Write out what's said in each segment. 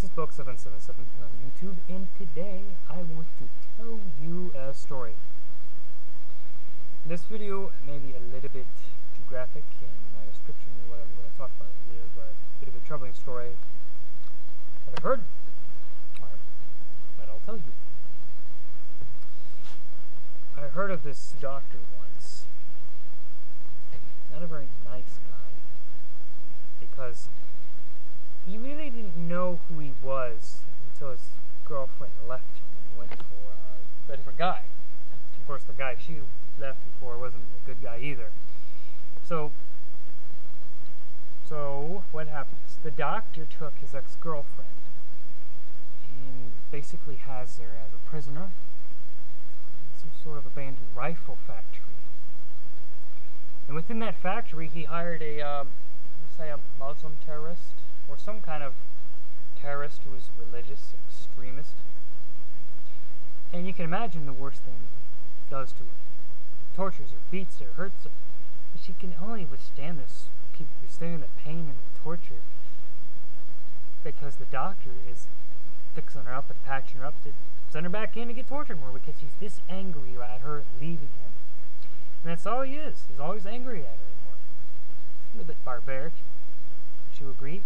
is Book777 on YouTube, and today I want to tell you a story. This video may be a little bit too graphic in my description of what I'm going to talk about. It is a bit of a troubling story that I've heard, or that I'll tell you. I heard of this doctor once. Not a very nice guy, because he really didn't know who he was until his girlfriend left him and he went for a different guy. Of course, the guy she left before wasn't a good guy either. So what happens? The doctor took his ex-girlfriend and basically has her as a prisoner in some sort of abandoned rifle factory. And within that factory, he hired a Muslim terrorist, or some kind of terrorist who is religious extremist. And you can imagine the worst thing he does to her. Tortures her, beats her, hurts her. But she can only withstand this, keep withstanding the pain and the torture, because the doctor is fixing her up and patching her up to send her back in to get tortured more, because he's this angry at her leaving him. And that's all he is. He's always angry at her anymore. A little bit barbaric. Would you agree?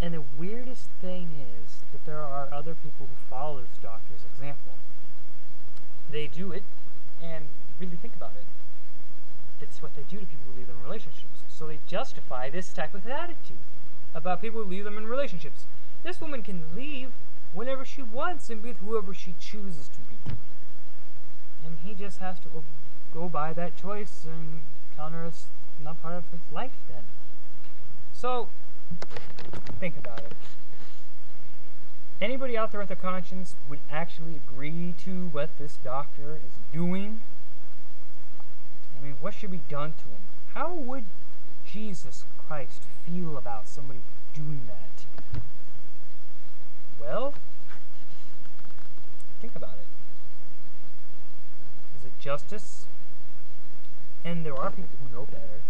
And the weirdest thing is that there are other people who follow this doctor's example. They do it and really think about it. It's what they do to people who leave them in relationships. So they justify this type of attitude about people who leave them in relationships. This woman can leave whenever she wants and with whoever she chooses to be. And he just has to go by that choice and count her as not part of his life then. So, think about it. Anybody out there with a conscience would actually agree to what this doctor is doing? I mean, what should be done to him? How would Jesus Christ feel about somebody doing that? Well, think about it. Is it justice? And there are people who know better.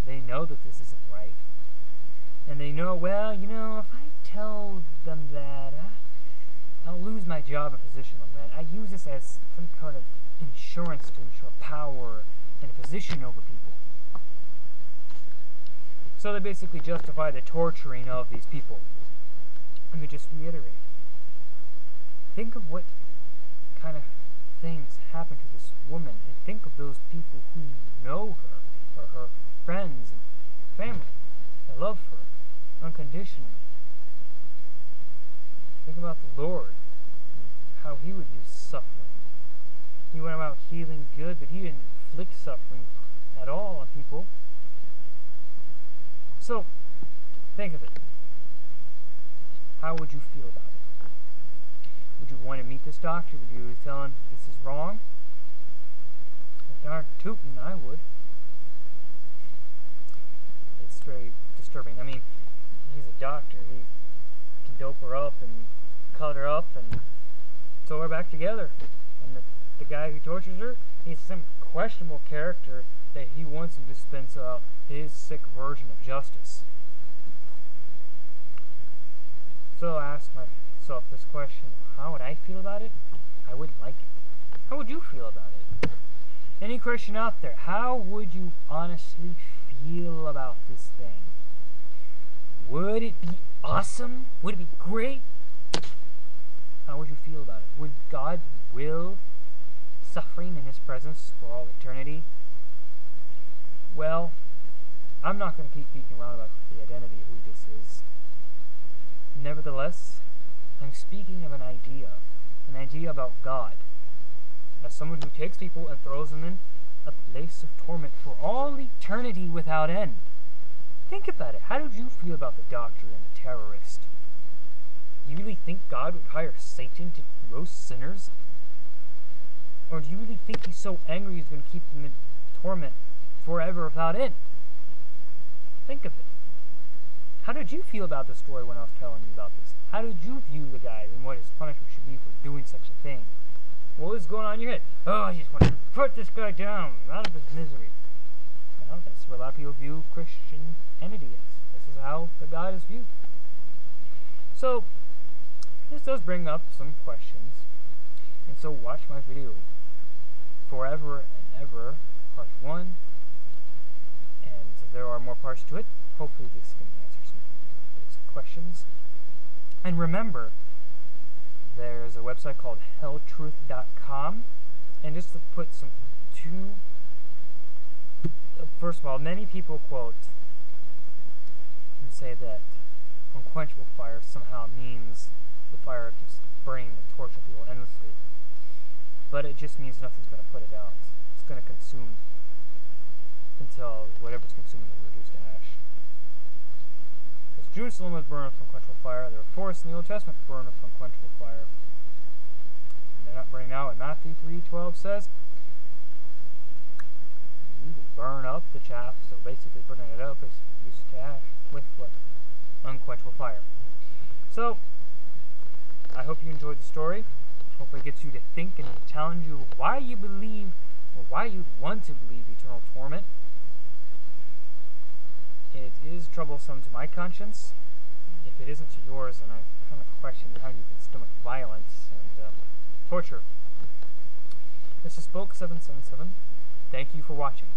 They know that this isn't right. And they know, well, you know, if I tell them that, I'll lose my job and position on that. I use this as some kind of insurance to ensure power and a position over people. So they basically justify the torturing of these people. Let me just reiterate. Think of what kind of things happen to this woman, and think of those people who know her, or her friends and family, that love her unconditionally. Think about the Lord and how he would use suffering. He went about healing good, but he didn't inflict suffering at all on people. So, think of it. How would you feel about it? Would you want to meet this doctor? Would you tell him this is wrong? If they aren't tooting, I would. It's very disturbing. I mean, he's a doctor. He can dope her up and cut her up and sew her back together. And the guy who tortures her, he's some questionable character that he wants to dispense his sick version of justice. So I asked myself this question: how would I feel about it? I wouldn't like it. How would you feel about it? Any Christian out there, how would you honestly feel about this thing? Would it be awesome? Would it be great? How would you feel about it? Would God will suffering in his presence for all eternity? Well, I'm not going to keep beating around about the identity of who this is. Nevertheless, I'm speaking of an idea about God, as someone who takes people and throws them in a place of torment for all eternity without end. Think about it. How did you feel about the doctor and the terrorist? Do you really think God would hire Satan to roast sinners? Or do you really think he's so angry he's going to keep them in torment forever without end? Think of it. How did you feel about the story when I was telling you about this? How did you view the guy and what his punishment should be for doing such a thing? What was going on in your head? Oh, I just want to put this guy down, out of his misery. Well, that's what a lot of people view Christianity as. This is how the God is viewed. So, this does bring up some questions, and so watch my video, Forever and Ever, Part 1, and there are more parts to it. Hopefully this can answer some basic questions. And remember, there's a website called helltruth.com, and just to put some first of all, many people quote and say that unquenchable fire somehow means the fire keeps burning and torturing people endlessly, but it just means nothing's going to put it out. It's going to consume until whatever's consuming is reduced to ash. Because Jerusalem was burned with unquenchable fire. There are forests in the Old Testament burned with unquenchable fire. And they're not burning now. And Matthew 3:12 says, you will burn up the chaff. So basically burning it up is reduced to ash with what? Unquenchable fire. So, I hope you enjoyed the story. Hope it gets you to think and challenge you why you believe, or why you want to believe eternal torment. It is troublesome to my conscience. If it isn't to yours, then I kind of question how you can stomach violence and torture. This is Spoke777. Thank you for watching.